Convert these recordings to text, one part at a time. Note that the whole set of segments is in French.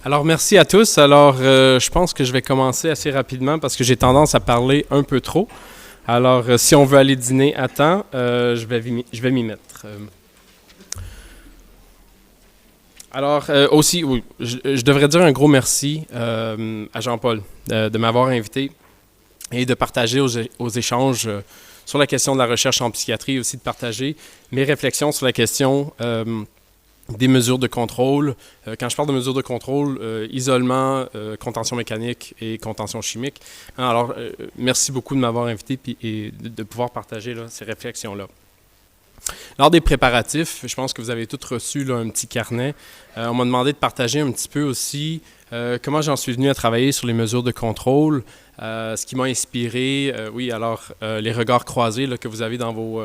Alors, merci à tous. Alors, je pense que je vais commencer assez rapidement parce que j'ai tendance à parler un peu trop. Alors, si on veut aller dîner à temps, je vais m'y mettre. Aussi, oui, je devrais dire un gros merci à Jean-Paul de m'avoir invité et de partager aux échanges sur la question de la recherche en psychiatrie et aussi de partager mes réflexions sur la question des mesures de contrôle. Quand je parle de mesures de contrôle, isolement, contention mécanique et contention chimique. Alors, merci beaucoup de m'avoir invité et de pouvoir partager là, ces réflexions-là. Lors des préparatifs, je pense que vous avez tous reçu là, un petit carnet. On m'a demandé de partager un petit peu aussi comment j'en suis venu à travailler sur les mesures de contrôle, ce qui m'a inspiré, les regards croisés là, que vous avez dans vos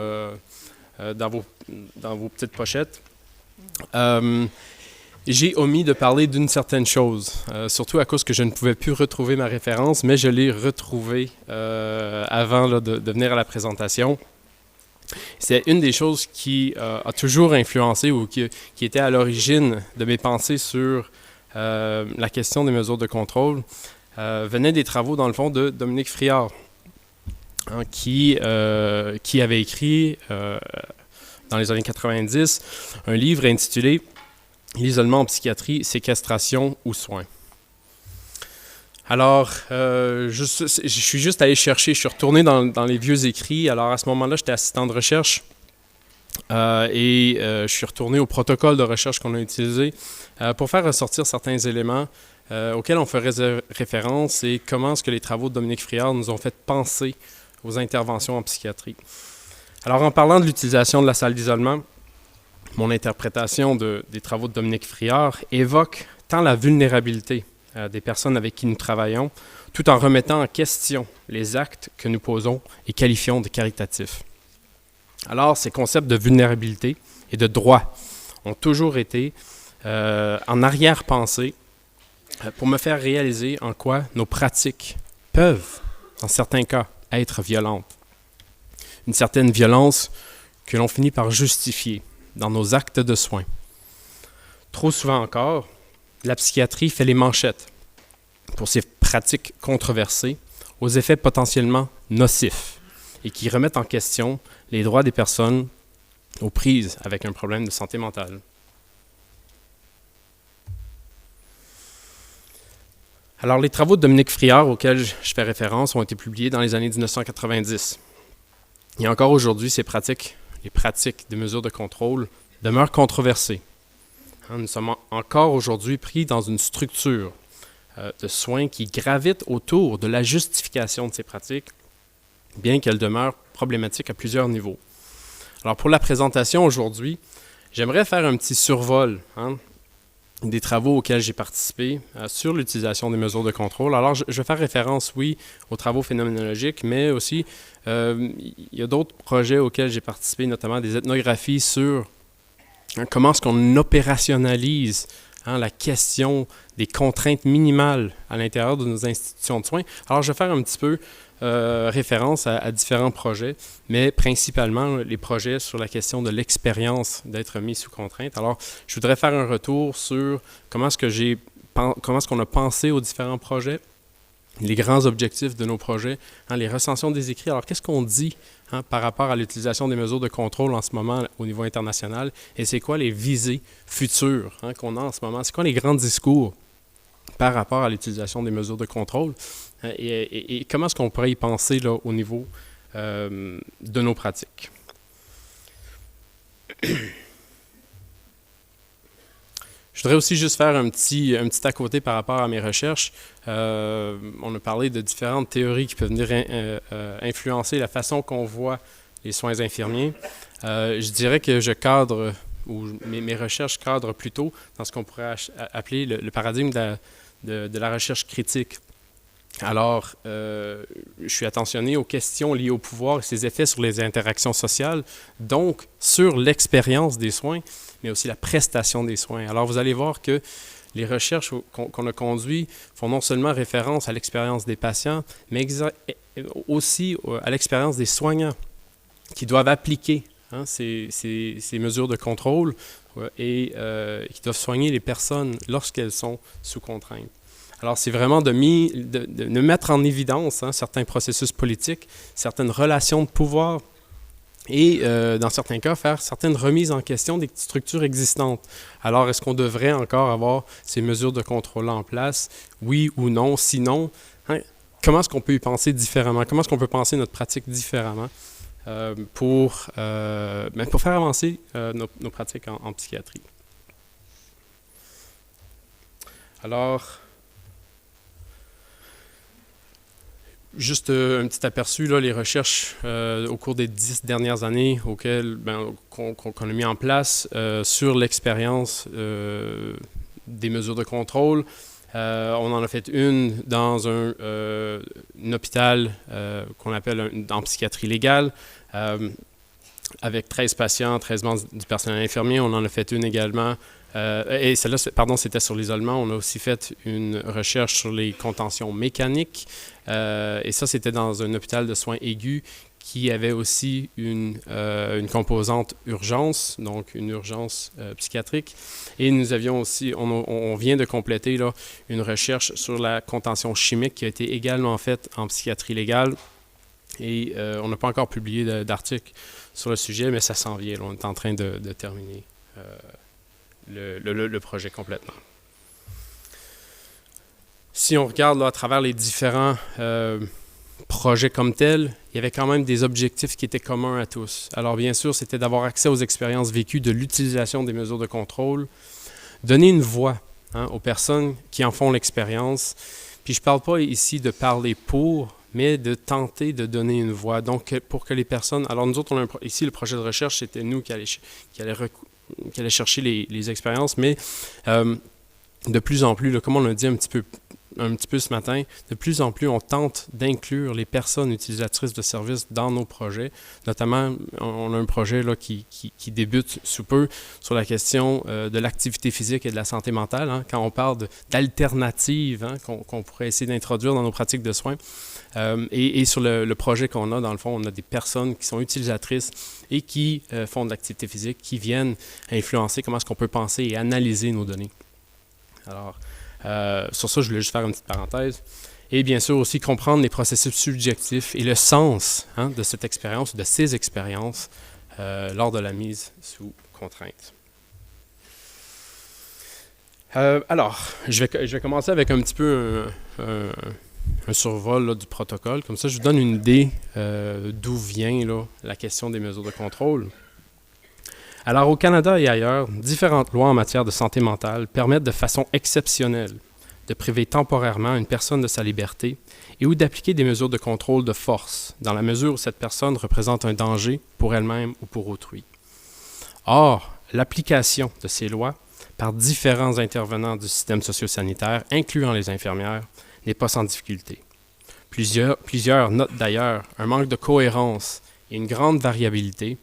petites pochettes. J'ai omis de parler d'une certaine chose, surtout à cause que je ne pouvais plus retrouver ma référence, mais je l'ai retrouvée avant là, de venir à la présentation. C'est une des choses qui a toujours influencé ou qui était à l'origine de mes pensées sur la question des mesures de contrôle, venait des travaux, dans le fond, de Dominique Friard, hein, qui avait écrit, dans les années 90, un livre intitulé « L'isolement en psychiatrie, séquestration ou soins ». Alors, je suis juste allé chercher, je suis retourné dans les vieux écrits. Alors, à ce moment-là, j'étais assistant de recherche je suis retourné au protocole de recherche qu'on a utilisé pour faire ressortir certains éléments auxquels on ferait référence et comment est-ce que les travaux de Dominique Friard nous ont fait penser aux interventions en psychiatrie. Alors, en parlant de l'utilisation de la salle d'isolement, mon interprétation des travaux de Dominique Friard évoque tant la vulnérabilité des personnes avec qui nous travaillons, tout en remettant en question les actes que nous posons et qualifions de caritatifs. Alors, ces concepts de vulnérabilité et de droit ont toujours été en arrière-pensée pour me faire réaliser en quoi nos pratiques peuvent, dans certains cas, être violentes. Une certaine violence que l'on finit par justifier dans nos actes de soins. Trop souvent encore, la psychiatrie fait les manchettes pour ses pratiques controversées aux effets potentiellement nocifs et qui remettent en question les droits des personnes aux prises avec un problème de santé mentale. Alors, les travaux de Dominique Friard auxquels je fais référence ont été publiés dans les années 1990. Et encore aujourd'hui, les pratiques des mesures de contrôle demeurent controversées. Nous sommes encore aujourd'hui pris dans une structure de soins qui gravite autour de la justification de ces pratiques, bien qu'elles demeurent problématiques à plusieurs niveaux. Alors pour la présentation aujourd'hui, j'aimerais faire un petit survol des travaux auxquels j'ai participé sur l'utilisation des mesures de contrôle. Alors je vais faire référence, oui, aux travaux phénoménologiques, mais aussi il y a d'autres projets auxquels j'ai participé, notamment des ethnographies sur comment est-ce qu'on opérationnalise la question des contraintes minimales à l'intérieur de nos institutions de soins. Alors, je vais faire un petit peu référence à différents projets, mais principalement les projets sur la question de l'expérience d'être mis sous contrainte. Alors, je voudrais faire un retour sur comment est-ce qu'on a pensé aux différents projets, les grands objectifs de nos projets, les recensions des écrits. Alors, qu'est-ce qu'on dit par rapport à l'utilisation des mesures de contrôle en ce moment au niveau international? Et c'est quoi les visées futures qu'on a en ce moment? C'est quoi les grands discours par rapport à l'utilisation des mesures de contrôle? Et comment est-ce qu'on pourrait y penser là, au niveau de nos pratiques? Je voudrais aussi juste faire un petit à côté par rapport à mes recherches. On a parlé de différentes théories qui peuvent venir influencer la façon qu'on voit les soins infirmiers. Je dirais que je cadre, ou mes recherches cadrent plutôt dans ce qu'on pourrait appeler le paradigme de la recherche critique. Alors, je suis attentionné aux questions liées au pouvoir et ses effets sur les interactions sociales, donc sur l'expérience des soins, mais aussi la prestation des soins. Alors, vous allez voir que les recherches qu'on a conduites font non seulement référence à l'expérience des patients, mais aussi à l'expérience des soignants qui doivent appliquer ces mesures de contrôle et qui doivent soigner les personnes lorsqu'elles sont sous contrainte. Alors, c'est vraiment de mettre en évidence certains processus politiques, certaines relations de pouvoir et, dans certains cas, faire certaines remises en question des structures existantes. Alors, est-ce qu'on devrait encore avoir ces mesures de contrôle en place? Oui ou non? Sinon, comment est-ce qu'on peut y penser différemment? Comment est-ce qu'on peut penser notre pratique différemment pour faire avancer nos pratiques en psychiatrie? Alors, juste un petit aperçu, là, les recherches au cours des 10 dernières années qu'on a mis en place sur l'expérience des mesures de contrôle. On en a fait une dans un hôpital qu'on appelle en psychiatrie légale, avec 13 patients, 13 membres du personnel infirmier. On en a fait une également. Et celle-là, c'était sur l'isolement. On a aussi fait une recherche sur les contentions mécaniques. Et ça, c'était dans un hôpital de soins aigus qui avait aussi une composante urgence, donc une urgence psychiatrique. Et nous avions aussi, on vient de compléter là, une recherche sur la contention chimique qui a été également faite en psychiatrie légale. Et on n'a pas encore publié d'article sur le sujet, mais ça s'en vient. Là, on est en train de terminer le projet complètement. Si on regarde là, à travers les différents projets comme tels, il y avait quand même des objectifs qui étaient communs à tous. Alors bien sûr, c'était d'avoir accès aux expériences vécues de l'utilisation des mesures de contrôle, donner une voix aux personnes qui en font l'expérience. Puis je ne parle pas ici de parler pour, mais de tenter de donner une voix. Donc pour que les personnes... Alors nous autres, ici le projet de recherche, c'était nous qui allait chercher les expériences, mais de plus en plus, là, comme on l'a dit un petit peu ce matin, de plus en plus, on tente d'inclure les personnes utilisatrices de services dans nos projets. Notamment, on a un projet là, qui débute sous peu sur la question de l'activité physique et de la santé mentale, quand on parle d'alternatives qu'on pourrait essayer d'introduire dans nos pratiques de soins. Et sur le projet qu'on a, dans le fond, on a des personnes qui sont utilisatrices et qui font de l'activité physique, qui viennent influencer comment est-ce qu'on peut penser et analyser nos données. Alors, sur ça, je voulais juste faire une petite parenthèse. Et bien sûr aussi comprendre les processus subjectifs et le sens de cette expérience, de ces expériences, lors de la mise sous contrainte. Alors, je vais commencer avec un petit peu un survol là, du protocole. Comme ça, je vous donne une idée d'où vient là, la question des mesures de contrôle. Alors, au Canada et ailleurs, différentes lois en matière de santé mentale permettent de façon exceptionnelle de priver temporairement une personne de sa liberté et ou d'appliquer des mesures de contrôle de force, dans la mesure où cette personne représente un danger pour elle-même ou pour autrui. Or, l'application de ces lois par différents intervenants du système socio-sanitaire, incluant les infirmières, n'est pas sans difficulté. Plusieurs notent d'ailleurs un manque de cohérence et une grande variabilité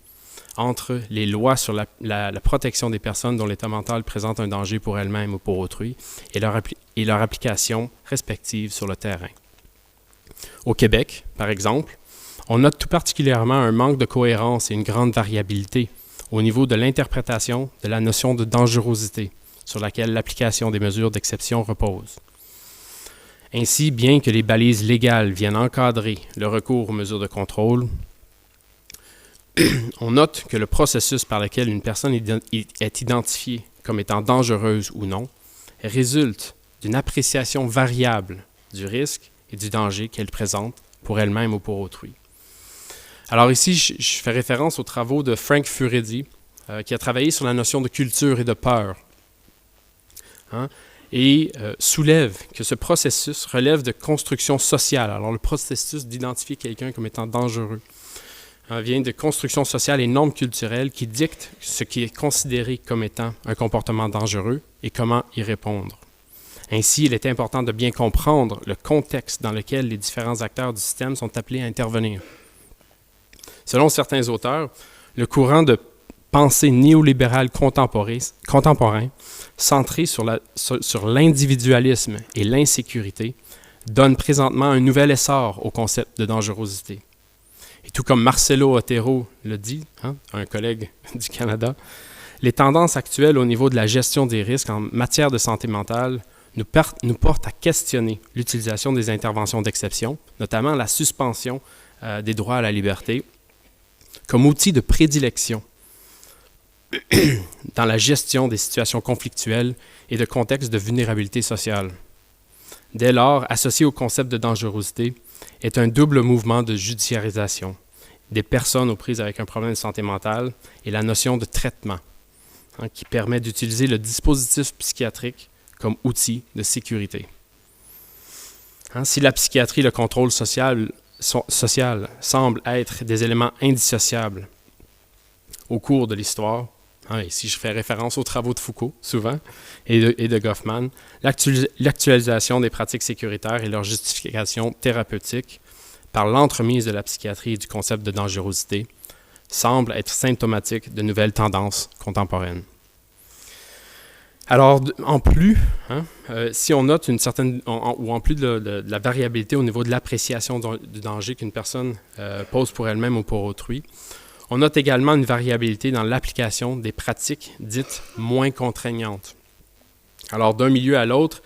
entre les lois sur la protection des personnes dont l'état mental présente un danger pour elles-mêmes ou pour autrui et leur application respective sur le terrain. Au Québec, par exemple, on note tout particulièrement un manque de cohérence et une grande variabilité au niveau de l'interprétation de la notion de dangerosité sur laquelle l'application des mesures d'exception repose. Ainsi, bien que les balises légales viennent encadrer le recours aux mesures de contrôle, on note que le processus par lequel une personne est identifiée comme étant dangereuse ou non résulte d'une appréciation variable du risque et du danger qu'elle présente pour elle-même ou pour autrui. Alors ici, je fais référence aux travaux de Frank Furedi, qui a travaillé sur la notion de culture et de peur, et soulève que ce processus relève de construction sociale. Alors le processus d'identifier quelqu'un comme étant dangereux vient de construction sociale et normes culturelles qui dictent ce qui est considéré comme étant un comportement dangereux et comment y répondre. Ainsi, il est important de bien comprendre le contexte dans lequel les différents acteurs du système sont appelés à intervenir. Selon certains auteurs, le courant de pensée néolibérale contemporain, centré sur l'individualisme et l'insécurité, donne présentement un nouvel essor au concept de dangerosité. Et tout comme Marcelo Otero le dit, un collègue du Canada, Les tendances actuelles au niveau de la gestion des risques en matière de santé mentale nous portent à questionner l'utilisation des interventions d'exception, notamment la suspension des droits à la liberté, comme outil de prédilection dans la gestion des situations conflictuelles et de contextes de vulnérabilité sociale. Dès lors, associé au concept de dangerosité, est un double mouvement de judiciarisation des personnes aux prises avec un problème de santé mentale et la notion de traitement, qui permet d'utiliser le dispositif psychiatrique comme outil de sécurité. Si la psychiatrie et le contrôle social semblent être des éléments indissociables au cours de l'histoire, ici je fais référence aux travaux de Foucault, souvent, et de Goffman, l'actualisation des pratiques sécuritaires et leur justification thérapeutique par l'entremise de la psychiatrie et du concept de dangerosité semble être symptomatique de nouvelles tendances contemporaines. Alors, en plus, si on note une certaine, ou en plus de la variabilité au niveau de l'appréciation du danger qu'une personne pose pour elle-même ou pour autrui, on note également une variabilité dans l'application des pratiques dites moins contraignantes. Alors, d'un milieu à l'autre,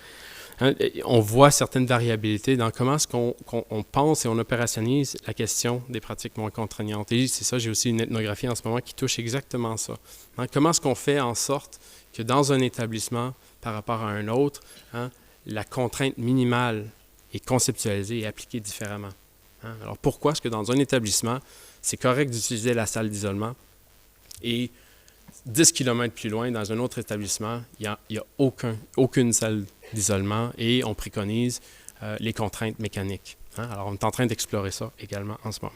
on voit certaines variabilités dans comment est-ce qu'on pense et on opérationnise la question des pratiques moins contraignantes. Et c'est ça, j'ai aussi une ethnographie en ce moment qui touche exactement ça. Comment est-ce qu'on fait en sorte que dans un établissement, par rapport à un autre, la contrainte minimale est conceptualisée et appliquée différemment. Alors pourquoi est-ce que dans un établissement, c'est correct d'utiliser la salle d'isolement et 10 km plus loin, dans un autre établissement, il n'y a aucune salle d'isolement et on préconise les contraintes mécaniques. Alors, on est en train d'explorer ça également en ce moment.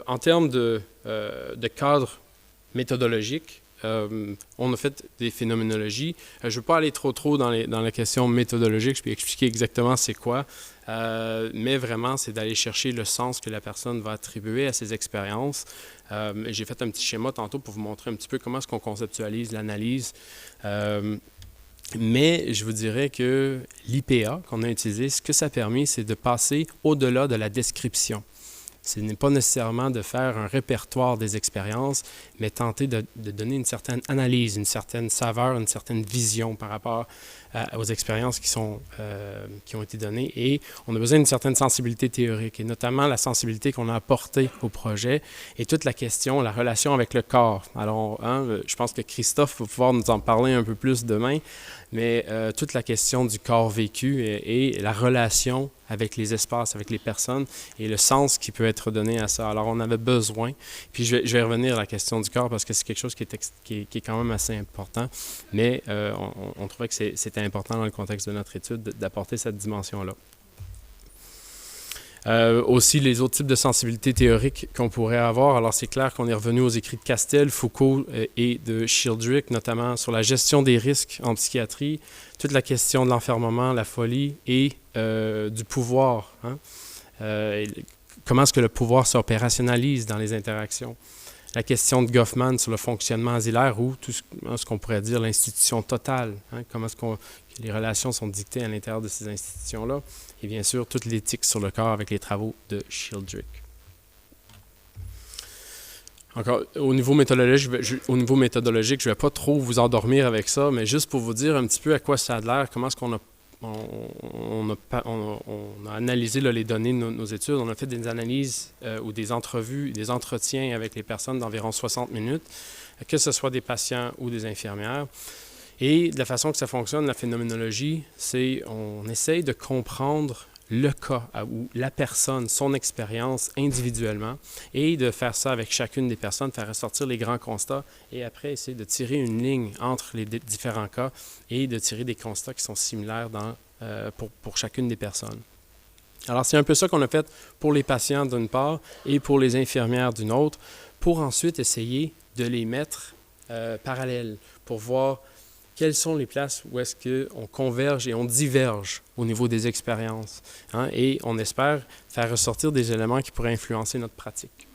En termes de cadre méthodologique, on a fait des phénoménologies. Je ne veux pas aller trop dans la question méthodologique, je peux expliquer exactement c'est quoi, mais vraiment, c'est d'aller chercher le sens que la personne va attribuer à ses expériences. J'ai fait un petit schéma tantôt pour vous montrer un petit peu comment est-ce qu'on conceptualise l'analyse. Mais je vous dirais que l'IPA qu'on a utilisé, ce que ça a permis, c'est de passer au-delà de la description. Ce n'est pas nécessairement de faire un répertoire des expériences, mais tenter de donner une certaine analyse, une certaine saveur, une certaine vision par rapport aux expériences qui ont été données. Et on a besoin d'une certaine sensibilité théorique, et notamment la sensibilité qu'on a apportée au projet et toute la question, la relation avec le corps. Alors, je pense que Christophe va pouvoir nous en parler un peu plus demain, mais toute la question du corps vécu et la relation avec les espaces, avec les personnes et le sens qui peut être donné à ça. Alors, on avait besoin, puis je vais revenir à la question du corps parce que c'est quelque chose qui est quand même assez important, mais on trouvait que c'était important dans le contexte de notre étude d'apporter cette dimension-là. Aussi, les autres types de sensibilité théorique qu'on pourrait avoir. Alors, c'est clair qu'on est revenu aux écrits de Castel, Foucault et de Shieldrick, notamment sur la gestion des risques en psychiatrie, toute la question de l'enfermement, la folie et du pouvoir. Comment est-ce que le pouvoir s'opérationnalise dans les interactions? La question de Goffman sur le fonctionnement asilaire ou tout ce qu'on pourrait dire l'institution totale. Comment est-ce que les relations sont dictées à l'intérieur de ces institutions-là. Et bien sûr, toute l'éthique sur le corps avec les travaux de Shieldrick. Encore, au niveau méthodologique, je ne vais pas trop vous endormir avec ça, mais juste pour vous dire un petit peu à quoi ça a l'air, comment est-ce qu'on a analysé les données de nos études. On a fait des analyses ou des entrevues, des entretiens avec les personnes d'environ 60 minutes, que ce soit des patients ou des infirmières. Et de la façon que ça fonctionne, la phénoménologie, c'est on essaye de comprendre le cas ou la personne, son expérience individuellement et de faire ça avec chacune des personnes, faire ressortir les grands constats et après essayer de tirer une ligne entre les différents cas et de tirer des constats qui sont similaires pour chacune des personnes. Alors, c'est un peu ça qu'on a fait pour les patients d'une part et pour les infirmières d'une autre, pour ensuite essayer de les mettre parallèles pour voir quelles sont les places où est-ce qu'on converge et on diverge au niveau des expériences. Et on espère faire ressortir des éléments qui pourraient influencer notre pratique.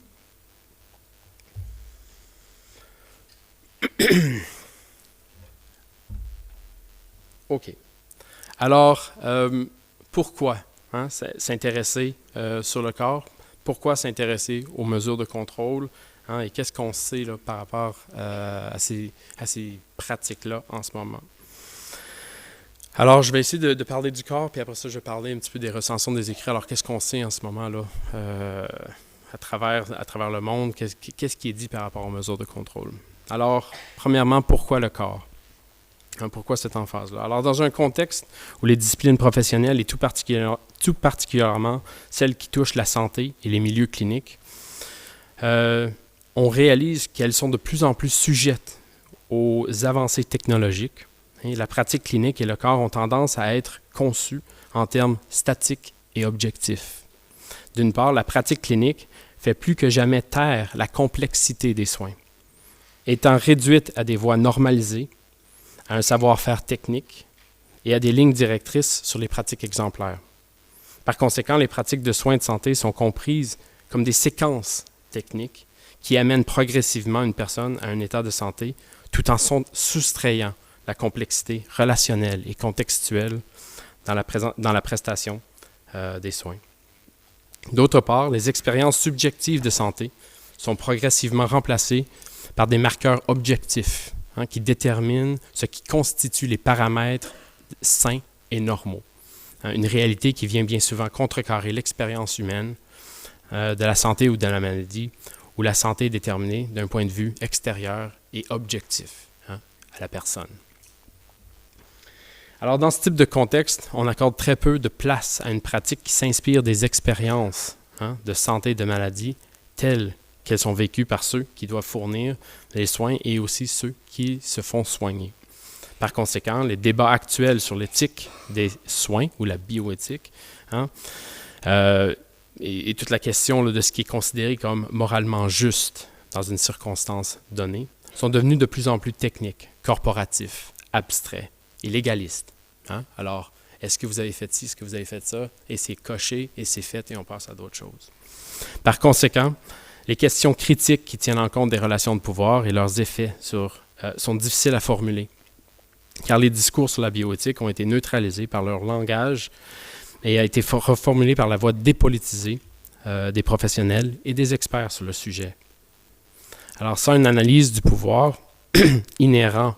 OK. Alors, pourquoi hein, s'intéresser sur le corps. Pourquoi s'intéresser aux mesures de contrôle, hein, et qu'est-ce qu'on sait là, par rapport à ces pratiques-là en ce moment. Alors, je vais essayer de parler du corps, puis après ça, je vais parler un petit peu des recensions des écrits. Alors, qu'est-ce qu'on sait en ce moment là à travers le monde? Qu'est-ce qui est dit par rapport aux mesures de contrôle? Alors, premièrement, pourquoi le corps? Pourquoi cette emphase-là? Alors, dans un contexte où les disciplines professionnelles, et tout particulièrement celles qui touchent la santé et les milieux cliniques, on réalise qu'elles sont de plus en plus sujettes aux avancées technologiques. Et la pratique clinique et le corps ont tendance à être conçus en termes statiques et objectifs. D'une part, la pratique clinique fait plus que jamais taire la complexité des soins. Étant réduite à des voies normalisées, à un savoir-faire technique et à des lignes directrices sur les pratiques exemplaires. Par conséquent, les pratiques de soins de santé sont comprises comme des séquences techniques qui amènent progressivement une personne à un état de santé tout en soustrayant la complexité relationnelle et contextuelle dans la prestation des soins. D'autre part, les expériences subjectives de santé sont progressivement remplacées par des marqueurs objectifs, hein, qui déterminent ce qui constitue les paramètres sains et normaux. Hein, une réalité qui vient bien souvent contrecarrer l'expérience humaine de la santé ou de la maladie, où la santé est déterminée d'un point de vue extérieur et objectif, hein, à la personne. Alors, dans ce type de contexte, on accorde très peu de place à une pratique qui s'inspire des expériences, hein, de santé et de maladie telles qu'elles sont vécues par ceux qui doivent fournir les soins et aussi ceux qui se font soigner. Par conséquent, les débats actuels sur l'éthique des soins ou la bioéthique, hein, et toute la question là, de ce qui est considéré comme moralement juste dans une circonstance donnée, sont devenus de plus en plus techniques, corporatifs, abstraits et légalistes. Hein? Alors, est-ce que vous avez fait ci, est-ce que vous avez fait ça, et c'est coché, et c'est fait, et on passe à d'autres choses. Par conséquent, les questions critiques qui tiennent en compte des relations de pouvoir et leurs effets sont difficiles à formuler, car les discours sur la bioéthique ont été neutralisés par leur langage et a été reformulé par la voix dépolitisée des professionnels et des experts sur le sujet. Alors, sans une analyse du pouvoir inhérent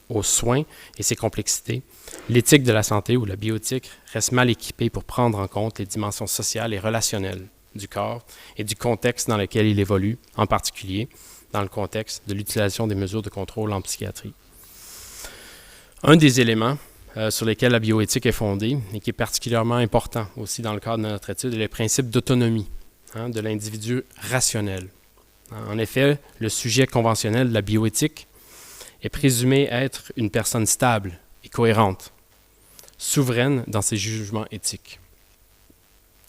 aux soins et ses complexités, l'éthique de la santé ou la bioéthique reste mal équipée pour prendre en compte les dimensions sociales et relationnelles du corps et du contexte dans lequel il évolue, en particulier dans le contexte de l'utilisation des mesures de contrôle en psychiatrie. Un des éléments sur lesquels la bioéthique est fondée et qui est particulièrement important aussi dans le cadre de notre étude est le principe d'autonomie, hein, de l'individu rationnel. En effet, le sujet conventionnel de la bioéthique est présumé être une personne stable et cohérente, souveraine dans ses jugements éthiques.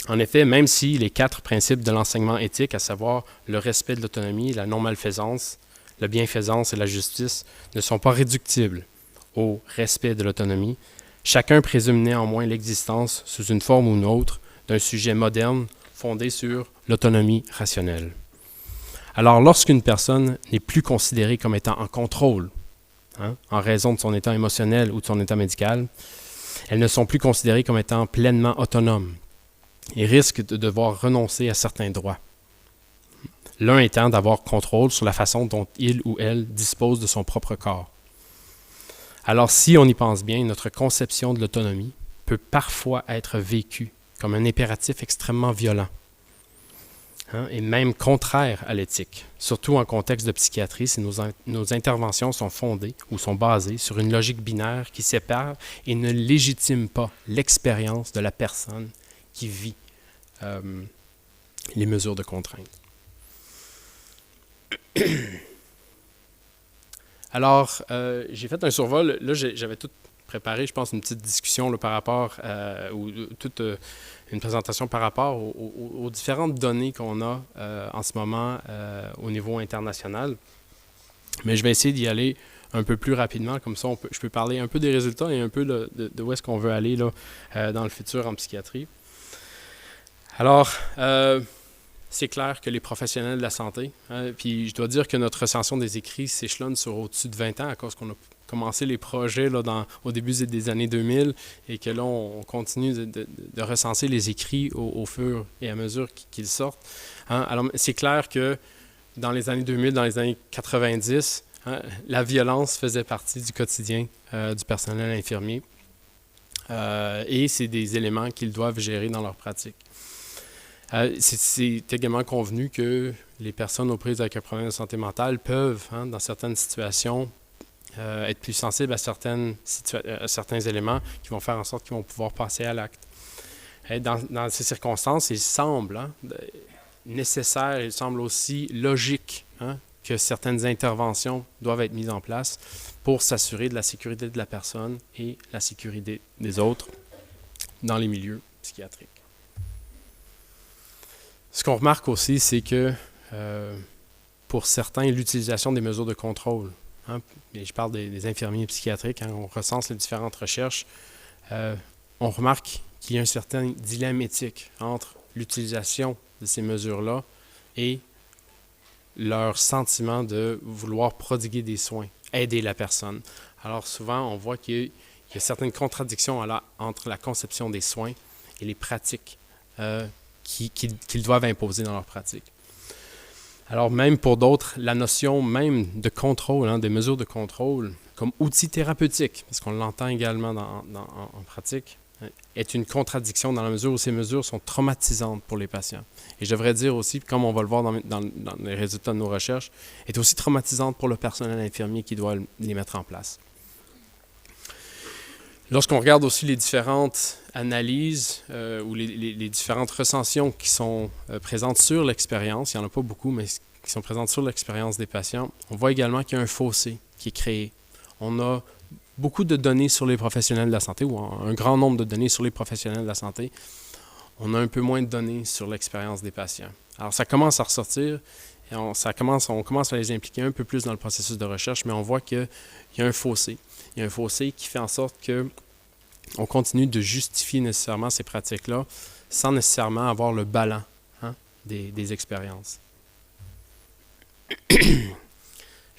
En effet, même si les 4 principes de l'enseignement éthique, à savoir le respect de l'autonomie, la non-malfaisance, la bienfaisance et la justice, ne sont pas réductibles au respect de l'autonomie, chacun présume néanmoins l'existence, sous une forme ou une autre, d'un sujet moderne fondé sur l'autonomie rationnelle. Alors, lorsqu'une personne n'est plus considérée comme étant en contrôle, hein, en raison de son état émotionnel ou de son état médical, elles ne sont plus considérées comme étant pleinement autonomes et risquent de devoir renoncer à certains droits. L'un étant d'avoir contrôle sur la façon dont il ou elle dispose de son propre corps. Alors, si on y pense bien, notre conception de l'autonomie peut parfois être vécue comme un impératif extrêmement violent, hein, et même contraire à l'éthique, surtout en contexte de psychiatrie, si nos interventions sont fondées ou sont basées sur une logique binaire qui sépare et ne légitime pas l'expérience de la personne qui vit les mesures de contrainte. Alors, j'ai fait un survol. Là, j'avais tout préparé, je pense, une petite discussion là, par rapport, ou toute une présentation par rapport aux différentes données qu'on a en ce moment au niveau international. Mais je vais essayer d'y aller un peu plus rapidement, comme ça je peux parler un peu des résultats et un peu de où est-ce qu'on veut aller là, dans le futur en psychiatrie. Alors, c'est clair que les professionnels de la santé, puis je dois dire que notre recension des écrits s'échelonne sur au-dessus de 20 ans à cause qu'on a commencé les projets là, au début des années 2000 et que là, on continue de recenser les écrits au fur et à mesure qu'ils sortent. Hein? Alors, c'est clair que dans les années 2000, dans les années 90, hein, la violence faisait partie du quotidien du personnel infirmier et c'est des éléments qu'ils doivent gérer dans leur pratique. C'est également convenu que les personnes aux prises avec un problème de santé mentale peuvent, hein, dans certaines situations, être plus sensibles à certains éléments qui vont faire en sorte qu'ils vont pouvoir passer à l'acte. Dans ces circonstances, il semble nécessaire, il semble aussi logique que certaines interventions doivent être mises en place pour s'assurer de la sécurité de la personne et la sécurité des autres dans les milieux psychiatriques. Ce qu'on remarque aussi, c'est que pour certains, l'utilisation des mesures de contrôle, et je parle des infirmiers psychiatriques, on recense les différentes recherches, on remarque qu'il y a un certain dilemme éthique entre l'utilisation de ces mesures-là et leur sentiment de vouloir prodiguer des soins, aider la personne. Alors souvent, on voit qu'il y a certaines contradictions entre la conception des soins et les pratiques qu'ils doivent imposer dans leur pratique. Alors même pour d'autres, la notion même de contrôle, des mesures de contrôle, comme outil thérapeutique, parce qu'on l'entend également en pratique, est une contradiction dans la mesure où ces mesures sont traumatisantes pour les patients. Et je devrais dire aussi, comme on va le voir dans les résultats de nos recherches, est aussi traumatisante pour le personnel infirmier qui doit les mettre en place. Lorsqu'on regarde aussi les différentes analyses ou les différentes recensions qui sont présentes sur l'expérience, il n'y en a pas beaucoup, mais qui sont présentes sur l'expérience des patients, on voit également qu'il y a un fossé qui est créé. On a beaucoup de données sur les professionnels de la santé, ou un grand nombre de données sur les professionnels de la santé. On a un peu moins de données sur l'expérience des patients. Alors ça commence à ressortir, et on commence à les impliquer un peu plus dans le processus de recherche, mais on voit qu'il y a un fossé. Il y a un fossé qui fait en sorte qu'on continue de justifier nécessairement ces pratiques-là sans nécessairement avoir le ballon des expériences. Je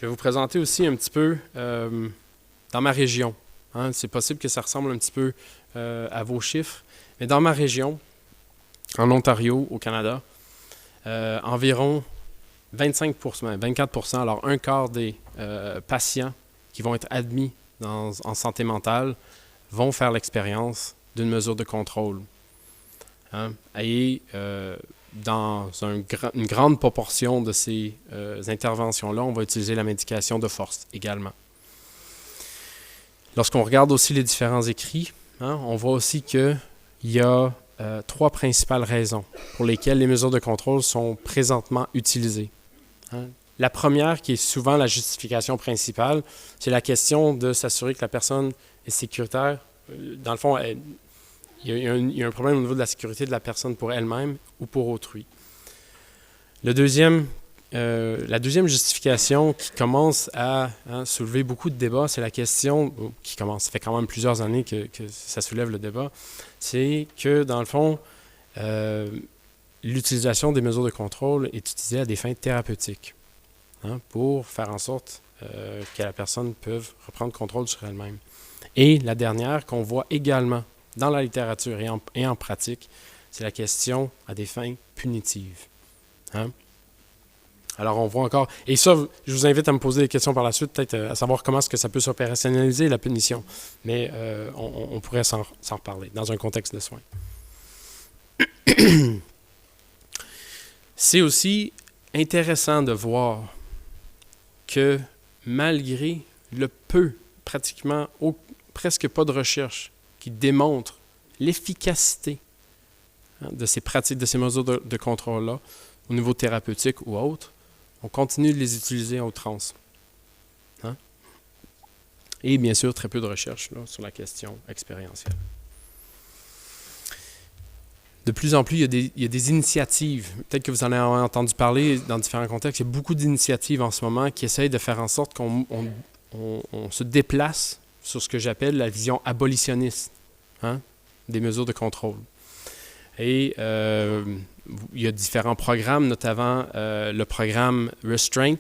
vais vous présenter aussi un petit peu dans ma région. C'est possible que ça ressemble un petit peu à vos chiffres, mais dans ma région, en Ontario, au Canada, environ 24%, alors un quart des patients qui vont être admis en santé mentale vont faire l'expérience d'une mesure de contrôle. Et dans une grande proportion de ces interventions-là, on va utiliser la médication de force également. Lorsqu'on regarde aussi les différents écrits, on voit aussi qu'il y a 3 principales raisons pour lesquelles les mesures de contrôle sont présentement utilisées. La première, qui est souvent la justification principale, c'est la question de s'assurer que la personne est sécuritaire. Dans le fond, il y a un problème au niveau de la sécurité de la personne pour elle-même ou pour autrui. La deuxième justification qui commence à soulever beaucoup de débats, c'est la question, ça fait quand même plusieurs années que ça soulève le débat, c'est que dans le fond, l'utilisation des mesures de contrôle est utilisée à des fins thérapeutiques, pour faire en sorte que la personne puisse reprendre contrôle sur elle-même. Et la dernière qu'on voit également dans la littérature et en pratique, c'est la question à des fins punitives. Alors on voit encore, et ça, je vous invite à me poser des questions par la suite, peut-être à savoir comment est-ce que ça peut s'opérationnaliser, la punition, mais on pourrait s'en reparler dans un contexte de soins. C'est aussi intéressant de voir que malgré le presque pas de recherche qui démontre l'efficacité de ces pratiques, de ces mesures de contrôle-là, au niveau thérapeutique ou autre, on continue de les utiliser en outrance. Et bien sûr, très peu de recherche sur la question expérientielle. De plus en plus, il y a des initiatives. Peut-être que vous en avez entendu parler dans différents contextes. Il y a beaucoup d'initiatives en ce moment qui essayent de faire en sorte qu'on se déplace sur ce que j'appelle la vision abolitionniste des mesures de contrôle. Et il y a différents programmes, notamment le programme Restraint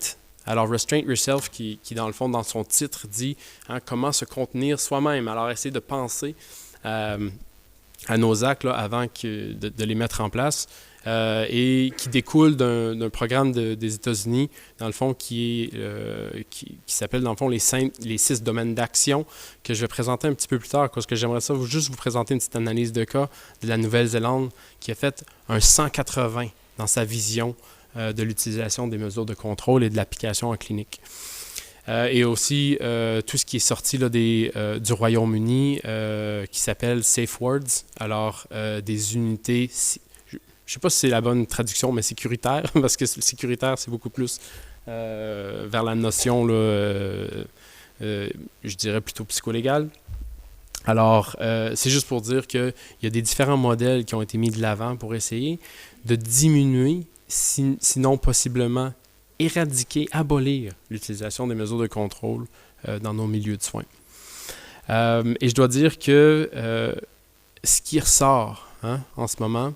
Alors, Restraint Yourself, qui dans le fond, dans son titre, dit comment se contenir soi-même. Alors, essayer de penser à nos actes là, avant de les mettre en place. Et qui découle d'un programme des États-Unis, dans le fond, qui s'appelle, dans le fond, les 6 domaines d'action, que je vais présenter un petit peu plus tard, parce que j'aimerais ça juste vous présenter une petite analyse de cas de la Nouvelle-Zélande, qui a fait un 180 dans sa vision de l'utilisation des mesures de contrôle et de l'application en clinique. Et aussi tout ce qui est sorti là, du Royaume-Uni, qui s'appelle Safe Words, alors des unités... Je ne sais pas si c'est la bonne traduction, mais sécuritaire, parce que sécuritaire, c'est beaucoup plus vers la notion, là, je dirais plutôt psycholégale. Alors, c'est juste pour dire qu'il y a des différents modèles qui ont été mis de l'avant pour essayer de diminuer, sinon possiblement éradiquer, abolir l'utilisation des mesures de contrôle dans nos milieux de soins. Et je dois dire que ce qui ressort en ce moment,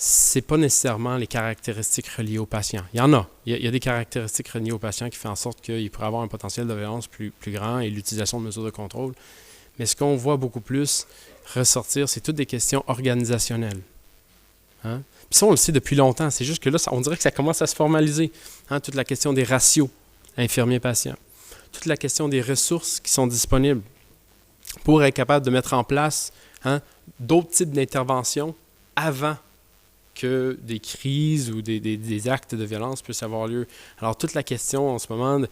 c'est pas nécessairement les caractéristiques reliées au patient. Il y en a. Il y a des caractéristiques reliées au patient qui font en sorte qu'il pourrait avoir un potentiel de violence plus grand et l'utilisation de mesures de contrôle. Mais ce qu'on voit beaucoup plus ressortir, c'est toutes des questions organisationnelles. Puis ça, on le sait depuis longtemps. C'est juste que là, on dirait que ça commence à se formaliser. Toute la question des ratios infirmiers-patients. Toute la question des ressources qui sont disponibles pour être capable de mettre en place d'autres types d'interventions avant que des crises ou des actes de violence puissent avoir lieu. Alors, toute la question en ce moment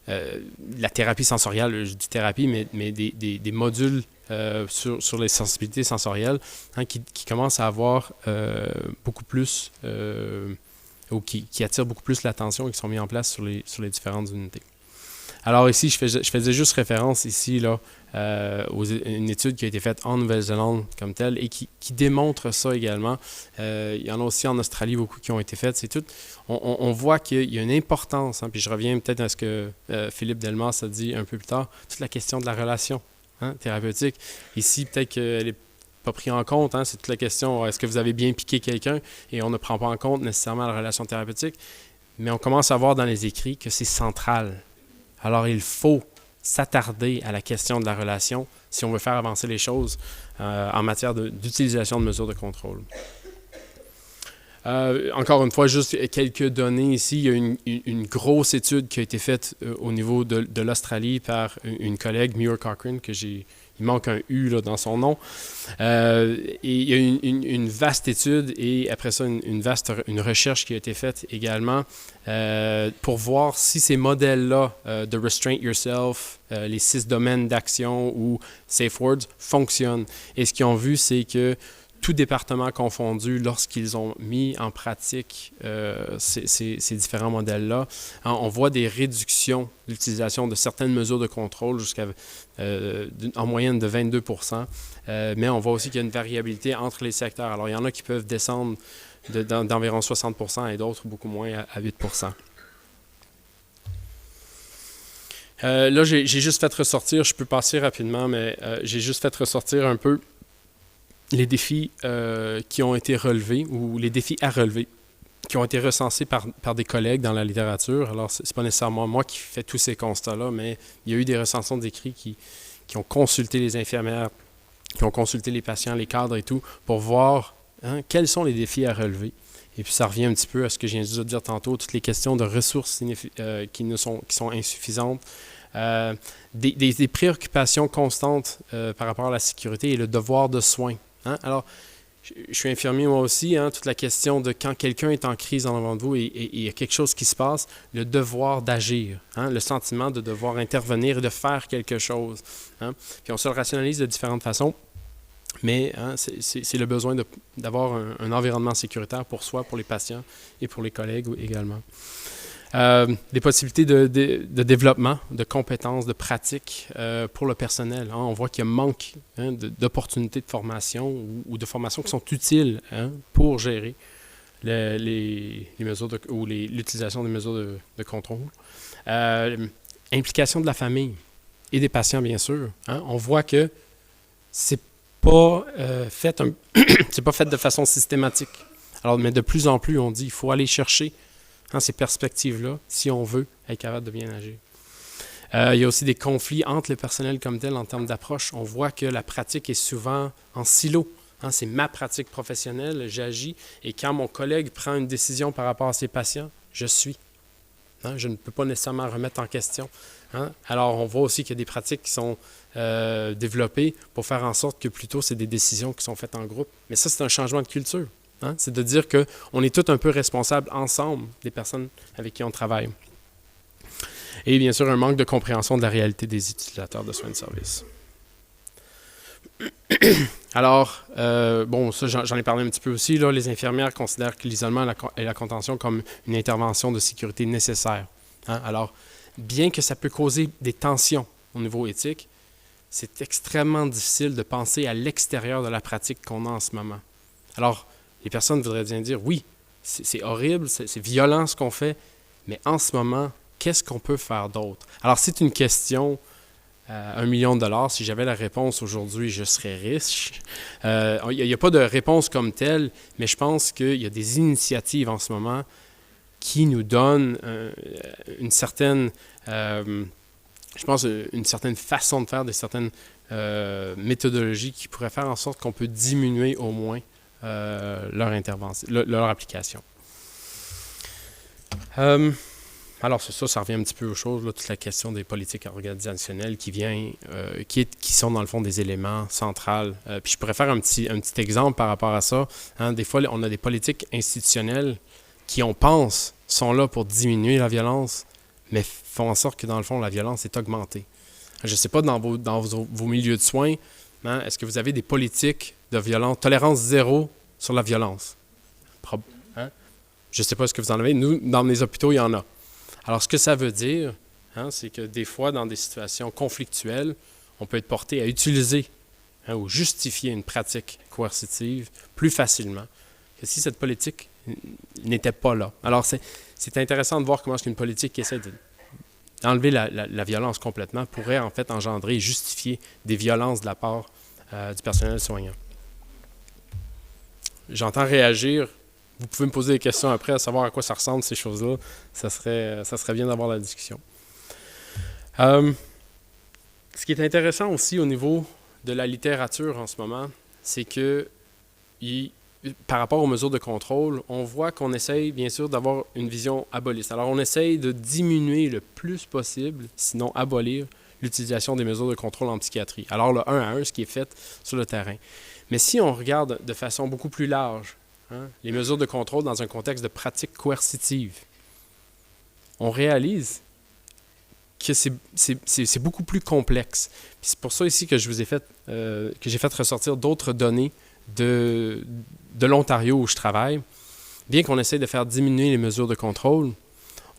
la thérapie sensorielle, je dis thérapie, mais des modules sur les sensibilités sensorielles qui commencent à avoir beaucoup plus, ou qui attirent beaucoup plus l'attention et qui sont mis en place sur les différentes unités. Alors ici, je faisais juste référence ici là, une étude qui a été faite en Nouvelle-Zélande comme telle et qui démontre ça également. Il y en a aussi en Australie beaucoup qui ont été faites. C'est tout. On voit qu'il y a une importance, puis je reviens peut-être à ce que Philippe Delmas a dit un peu plus tard, toute la question de la relation thérapeutique. Ici, peut-être qu'elle n'est pas prise en compte. C'est toute la question, est-ce que vous avez bien piqué quelqu'un? Et on ne prend pas en compte nécessairement la relation thérapeutique. Mais on commence à voir dans les écrits que c'est central. Alors, il faut s'attarder à la question de la relation si on veut faire avancer les choses en matière d'utilisation de mesures de contrôle. Encore une fois, juste quelques données ici. Il y a une grosse étude qui a été faite au niveau de l'Australie par une collègue, Muir Cochrane, il manque un U là, dans son nom. Et il y a une vaste étude et après ça, une recherche qui a été faite également pour voir si ces modèles-là de Restraint Yourself, les 6 domaines d'action ou Safe Words fonctionnent. Et ce qu'ils ont vu, c'est que tout département confondu, lorsqu'ils ont mis en pratique ces différents modèles-là, on voit des réductions de l'utilisation de certaines mesures de contrôle jusqu'à en moyenne de 22%. Mais on voit aussi qu'il y a une variabilité entre les secteurs. Alors, il y en a qui peuvent descendre d'environ 60% et d'autres beaucoup moins à 8%. Là, j'ai juste fait ressortir, je peux passer rapidement, mais j'ai juste fait ressortir un peu les défis qui ont été relevés ou les défis à relever qui ont été recensés par des collègues dans la littérature. Alors, c'est pas nécessairement moi qui fais tous ces constats-là, mais il y a eu des recensions d'écrits qui ont consulté les infirmières, qui ont consulté les patients, les cadres et tout, pour voir quels sont les défis à relever. Et puis, ça revient un petit peu à ce que je viens de dire tantôt, toutes les questions de ressources qui sont insuffisantes, des préoccupations constantes par rapport à la sécurité et le devoir de soins. Alors, je suis infirmier moi aussi, toute la question de quand quelqu'un est en crise en avant de vous et il y a quelque chose qui se passe, le devoir d'agir, le sentiment de devoir intervenir et de faire quelque chose. Puis on se le rationalise de différentes façons, mais c'est le besoin d'avoir un environnement sécuritaire pour soi, pour les patients et pour les collègues également. Des possibilités de développement, de compétences, de pratiques pour le personnel. On voit qu'il y a manque d'opportunités de formation ou de formation qui sont utiles pour gérer les mesures ou l'utilisation des mesures de contrôle. Implication de la famille et des patients, bien sûr. On voit que c'est pas fait de façon systématique. Alors, mais de plus en plus, on dit qu'il faut aller chercher ces perspectives-là, si on veut être capable de bien agir. Il y a aussi des conflits entre le personnel comme tel en termes d'approche. On voit que la pratique est souvent en silo. C'est ma pratique professionnelle, j'agis, et quand mon collègue prend une décision par rapport à ses patients, je suis. Je ne peux pas nécessairement remettre en question. Alors, on voit aussi qu'il y a des pratiques qui sont développées pour faire en sorte que plutôt c'est des décisions qui sont faites en groupe. Mais ça, c'est un changement de culture. C'est de dire qu'on est tous un peu responsables ensemble des personnes avec qui on travaille. Et bien sûr, un manque de compréhension de la réalité des utilisateurs de soins de service. Alors, ça j'en ai parlé un petit peu aussi, là, les infirmières considèrent que l'isolement et la contention comme une intervention de sécurité nécessaire. Alors, bien que ça peut causer des tensions au niveau éthique, c'est extrêmement difficile de penser à l'extérieur de la pratique qu'on a en ce moment. Alors, les personnes voudraient bien dire, oui, c'est horrible, c'est violent ce qu'on fait, mais en ce moment, qu'est-ce qu'on peut faire d'autre? Alors, c'est une question... $1 million, si j'avais la réponse aujourd'hui, je serais riche. Il n'y a pas de réponse comme telle, mais je pense qu'il y a des initiatives en ce moment qui nous donnent une certaine, une certaine façon de faire, des certaines méthodologies qui pourraient faire en sorte qu'on peut diminuer au moins leur intervention, leur application. Alors, ça revient un petit peu aux choses, là, toute la question des politiques organisationnelles qui sont dans le fond des éléments centraux. Puis je pourrais faire un petit exemple par rapport à ça. Des fois, on a des politiques institutionnelles qui, on pense, sont là pour diminuer la violence, mais font en sorte que, dans le fond, la violence est augmentée. Je ne sais pas, dans vos milieux de soins, est-ce que vous avez des politiques de violence, tolérance zéro sur la violence? Je ne sais pas ce que vous en avez. Nous, dans les hôpitaux, il y en a. Alors, ce que ça veut dire, c'est que des fois, dans des situations conflictuelles, on peut être porté à utiliser ou justifier une pratique coercitive plus facilement que si cette politique n'était pas là. Alors, c'est intéressant de voir comment une politique qui essaie d'enlever la violence complètement pourrait en fait engendrer et justifier des violences de la part du personnel soignant. J'entends réagir. Vous pouvez me poser des questions après à savoir à quoi ça ressemble ces choses-là. Ça serait bien d'avoir la discussion. Ce qui est intéressant aussi au niveau de la littérature en ce moment, c'est que par rapport aux mesures de contrôle, on voit qu'on essaye bien sûr d'avoir une vision aboliste. Alors on essaye de diminuer le plus possible, sinon abolir, l'utilisation des mesures de contrôle en psychiatrie. Alors le 1 à 1, ce qui est fait sur le terrain. Mais si on regarde de façon beaucoup plus large, les mesures de contrôle dans un contexte de pratique coercitive, on réalise que c'est beaucoup plus complexe. Puis c'est pour ça ici que j'ai fait ressortir d'autres données de l'Ontario où je travaille. Bien qu'on essaie de faire diminuer les mesures de contrôle,